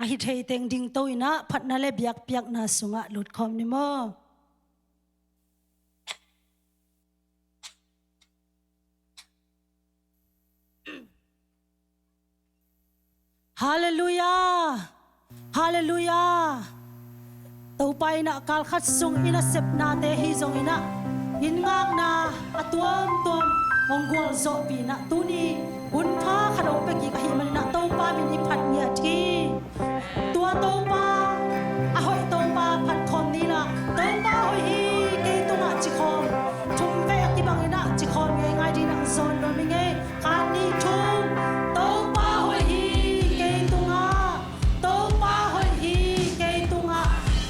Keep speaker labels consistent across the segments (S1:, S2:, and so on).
S1: hi thei teng ding to ina phatna le biak piak na sunga lut khom ni mo Hallelujah Hallelujah tàu pai na kal khat sung ina sep na te hi zong ina in ngak na atuam tuam ongwal zo pi na tuni un pha khado pe ki ka hi man na tàu pa min i phat nia thi tua tàu pa a hoi tàu pa phat khom ni na tàu pa hoi hi ke tu ma chi khom thum ve ki bang ina chi khom ngai ngai di na zon lo mi nge kan ni thum tàu pa hoi hi ke tu nga tàu pa hoi hi ke tu nga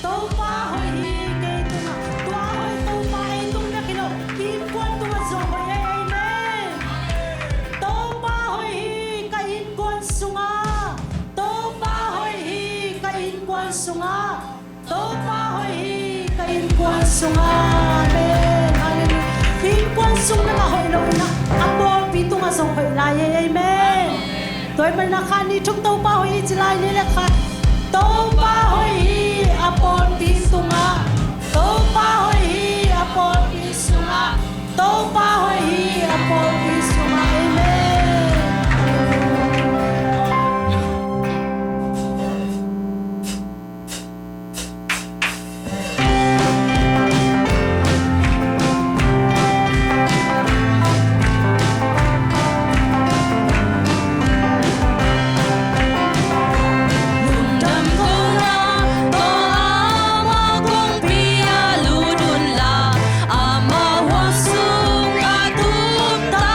S1: tàu pa hoi hi ke tu nga tua hoi tàu pa ai tung na kilo ki kwat tu ma zo hoi ai amen tàu pa hoi hi ka in kwan sunga tàu pa hoi hi ka in kwan sunga tàu pa hoi hi ka in kwan sunga amen hallelujah in kwan sung na ka hoi lo na apo pi tu nga zo hoi la ye amen tôi mình là khăn đi chúng tôi bao hi chỉ lại nên là khăn tôi bao hi apon pi sunga tôi bao hi apon pi sunga tôi bao hi apon pi sunga amen
S2: Ama wasung atum ta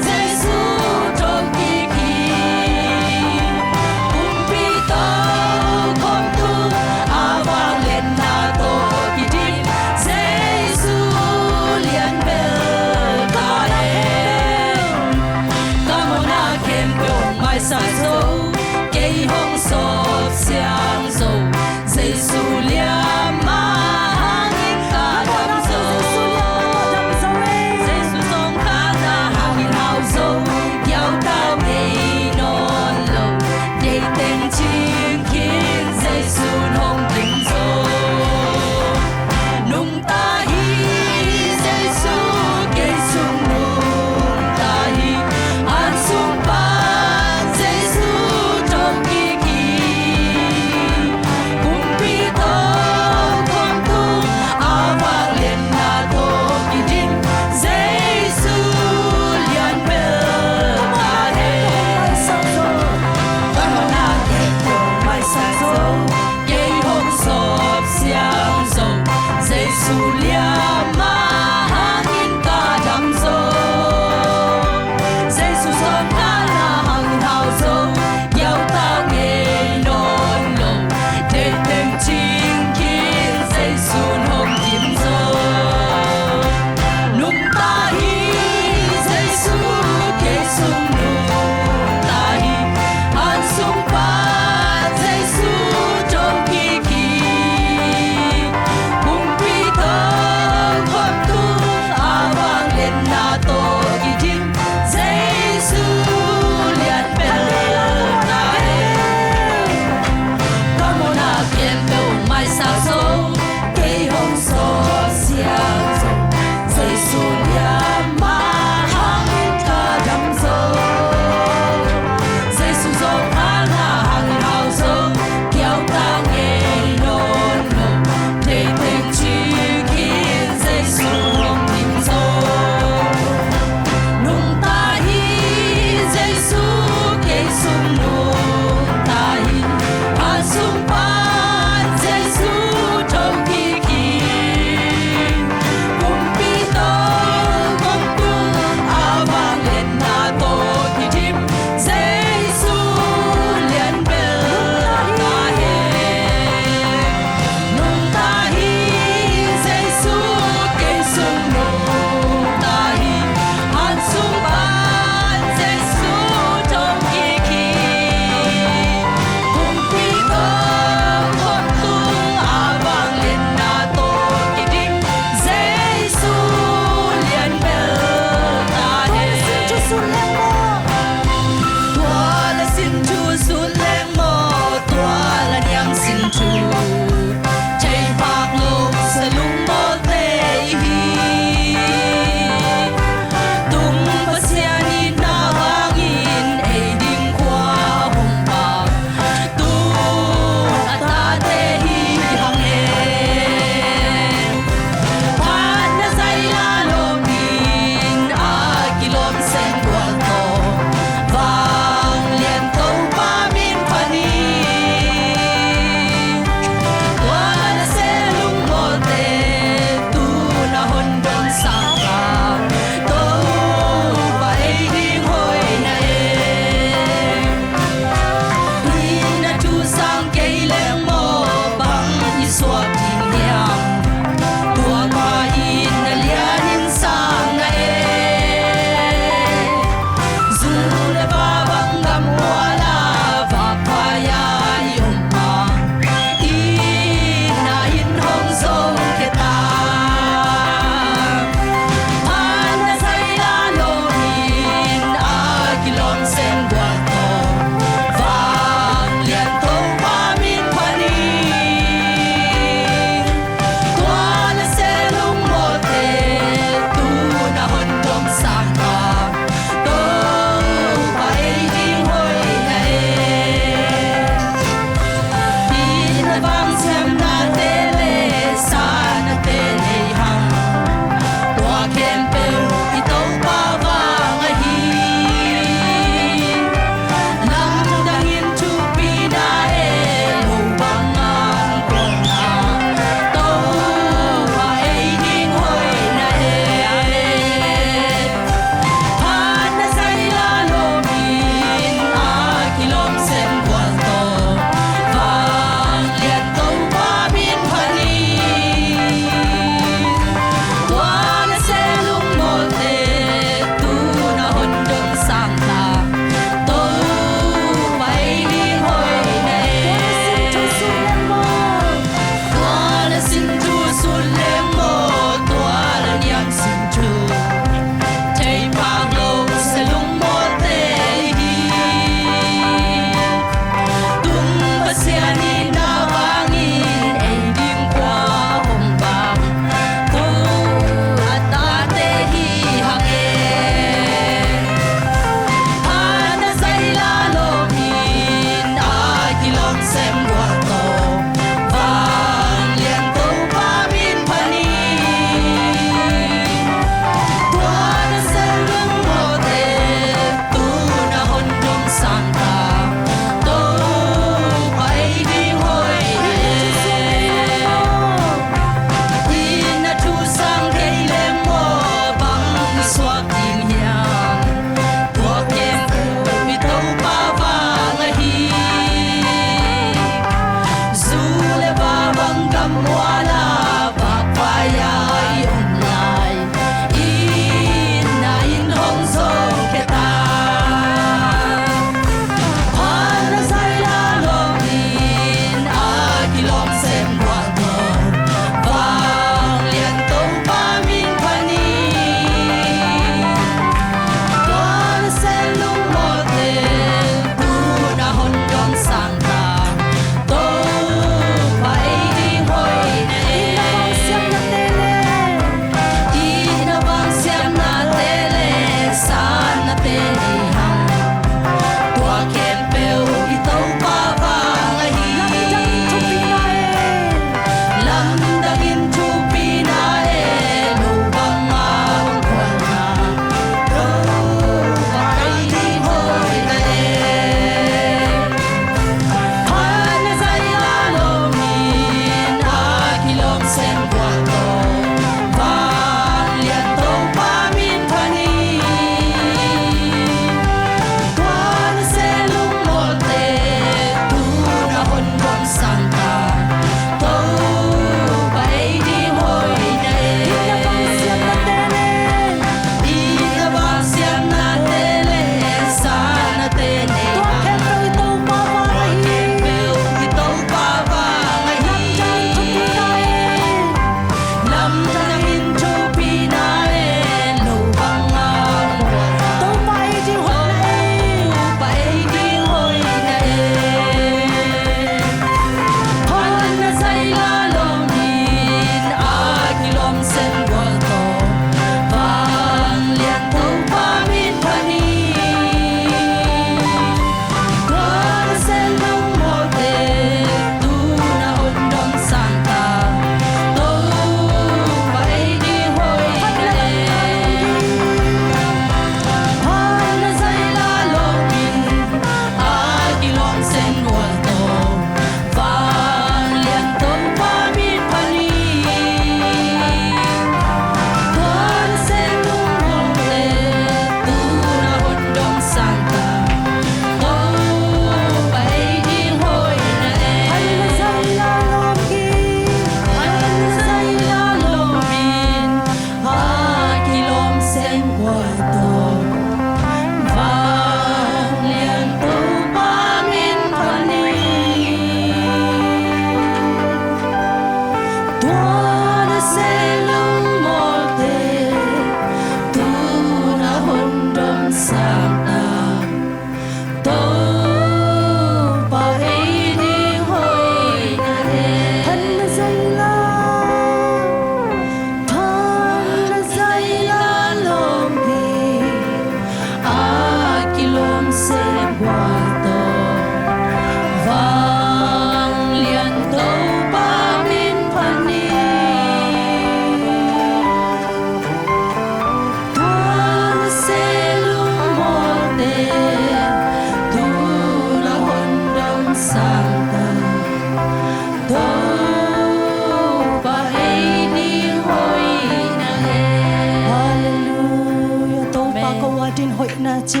S1: din hoi na chi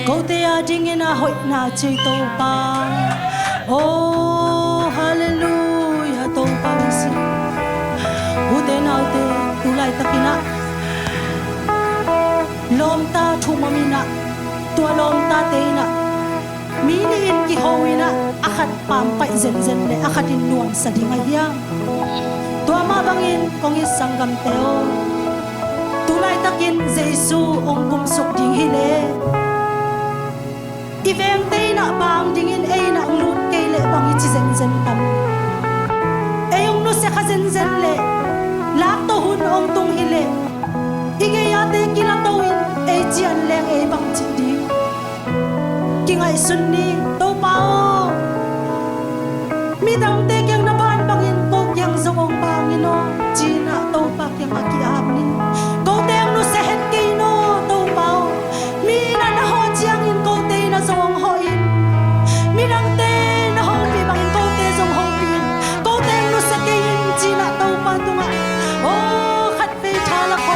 S1: câu te a ding in a hoi na chi to pa oh hallelujah to pa si u te nau te tu lai takina lom ta thu mamina tua lom ta te na mi ni in ki hoina akhat pam pai zen zen le akhat in nuam sa dinga hiang tua ma bangin kong is sangam teo tulai takin Jesu ong kum suk ding hi le iveng te na bang ding in e na lut ke le bang chi zen zen tam e ong no se kha zen zen le lak to hun ong tung hi le ige ya te kila to in e chi an leng e bang chi di ki ngai sun ni to pao mi dang te kyang na ban bang in ko kyang zong ong bang in no chi na to pa kyang aki am ni ko te no se het ke no to pao mi na na ho chiang in ko te na zong ho in mi dang te na ho pi bang in ko te zong ho pi ko te no se ke in chi na to pa tu nga o khat pe tha la ko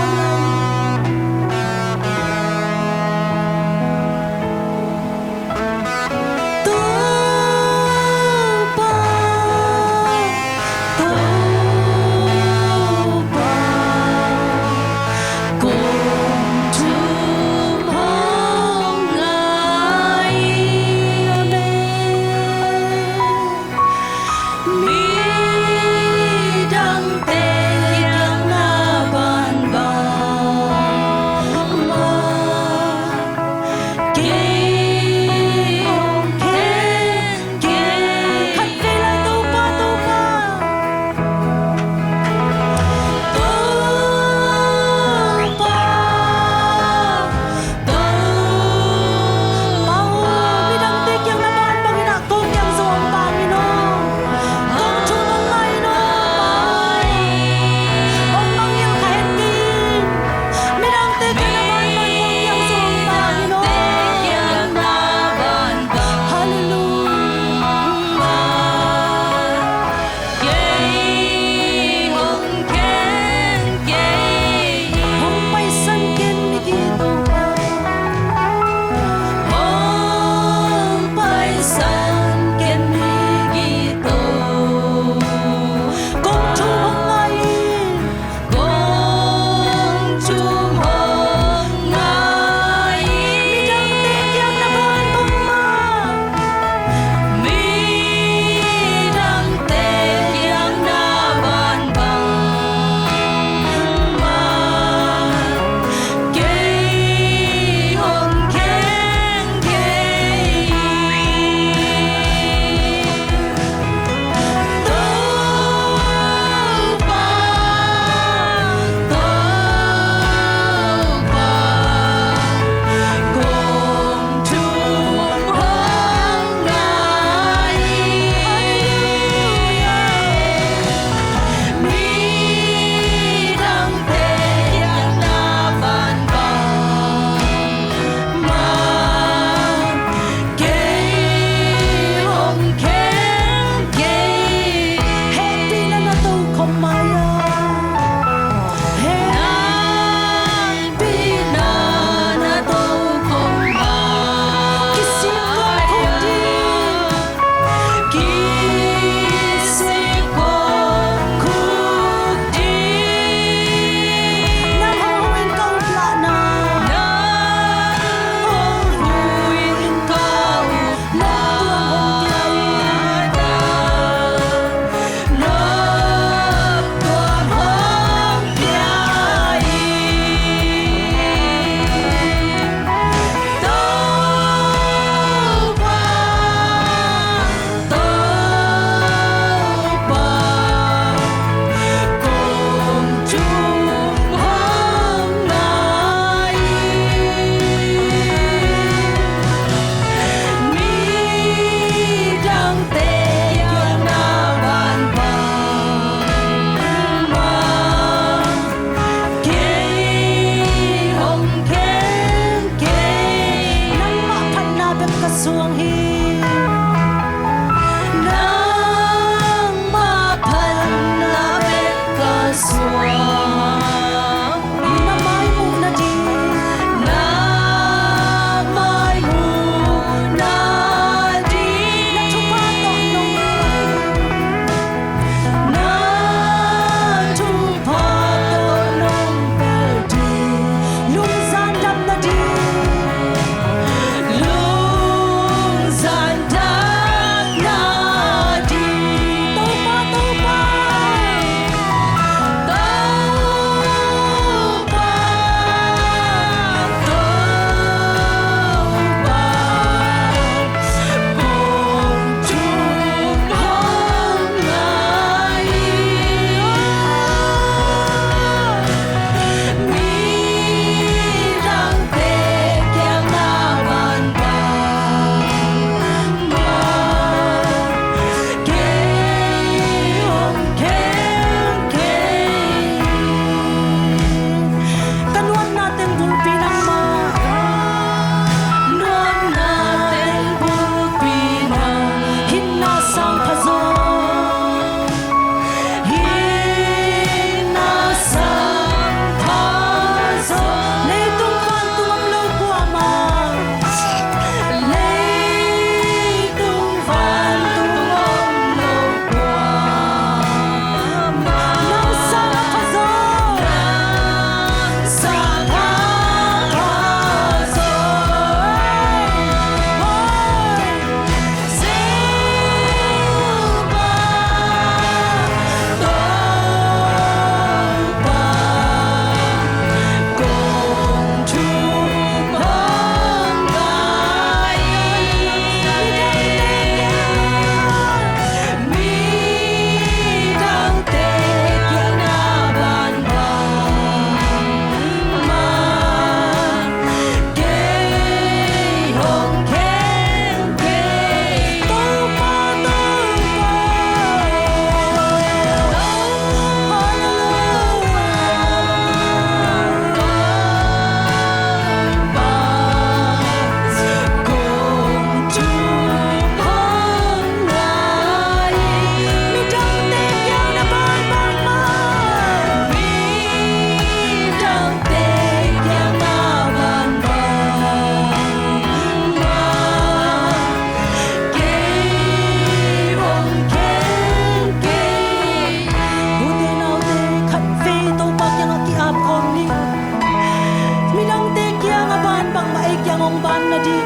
S1: hong ban na di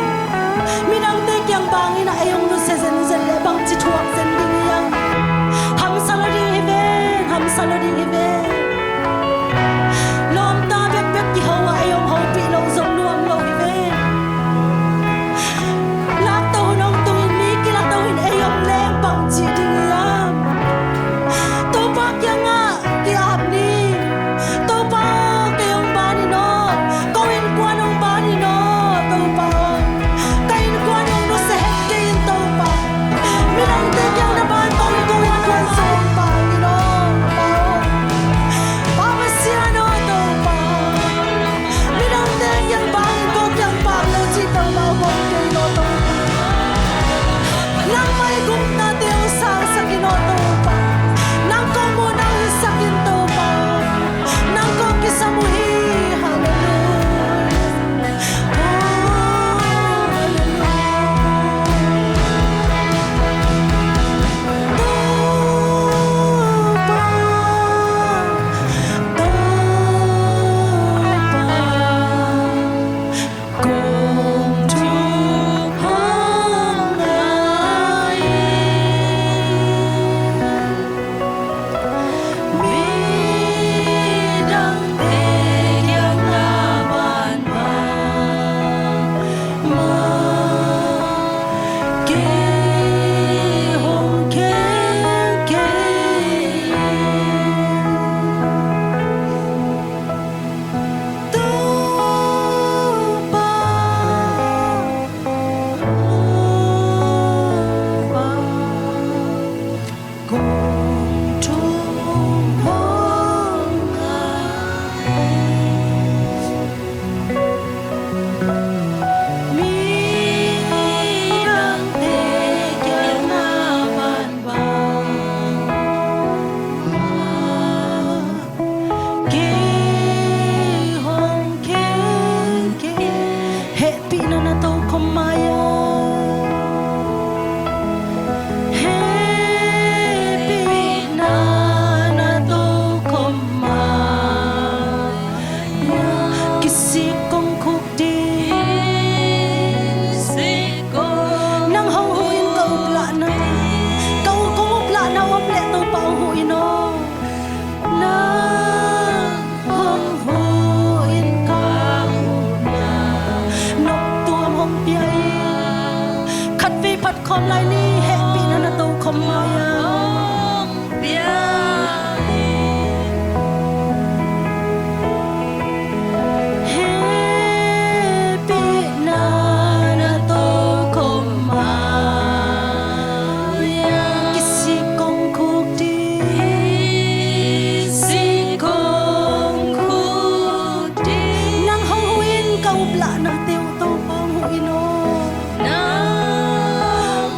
S1: minang te kyang bang ina ayong nu se zen zen le bang chi thuak zen ding yang ham salary event ham salary event lom ta bek bek ki hawa ayong ho pi lo zom nuam lo event lak to nong tu mi ki la to in ayong le bang chi ding yang to pa kyang a ki ap ni to pa kyang ban ni no ko in kwa nong ban ni no to pa kain kwa nong no se het kain to pa minang te kyang na ban ko in kwa so pa ni no pa pa sia no to pa minang te kyang ban ko kyang pa lo chi to ma wo ke no to nang mai gum na te o sa sa ki no to pa nang ko mo na sa kin to pa nang ko ki sa mu hi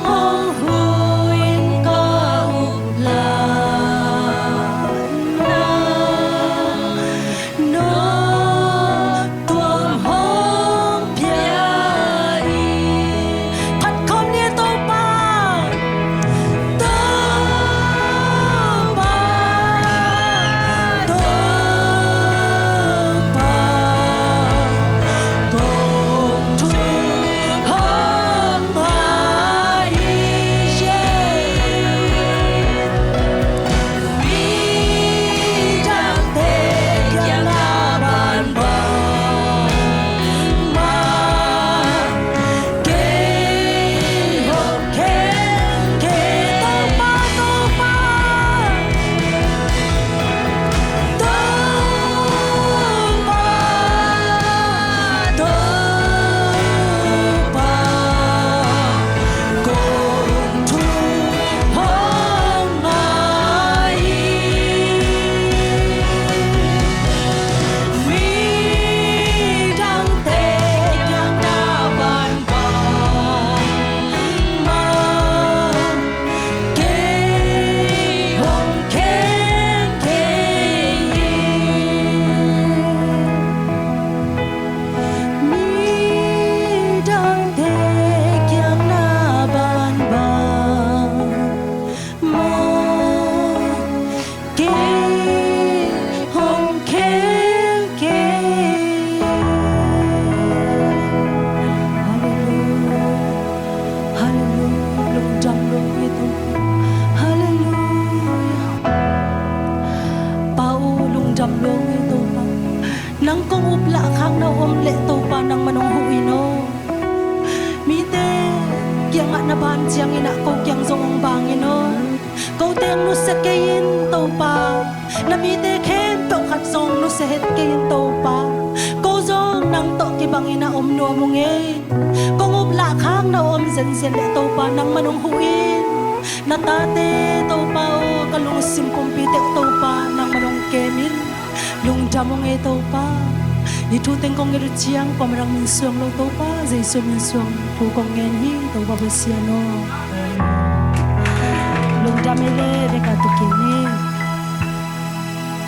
S1: Hong hu in namite khen to khat song no se het ke to pa ko zong nang to ki bangina om no mong e kong up la khang na om zen zen le to pa nang manong huin natate to pa o kalung sim kompite to pa nang manong kemin lung jamong e to pa itu tengkong ngeru chiang pamarang min suang lo to pa jesu min suang tu kong ngen hi to pa besiano lung jamele de ka tu kini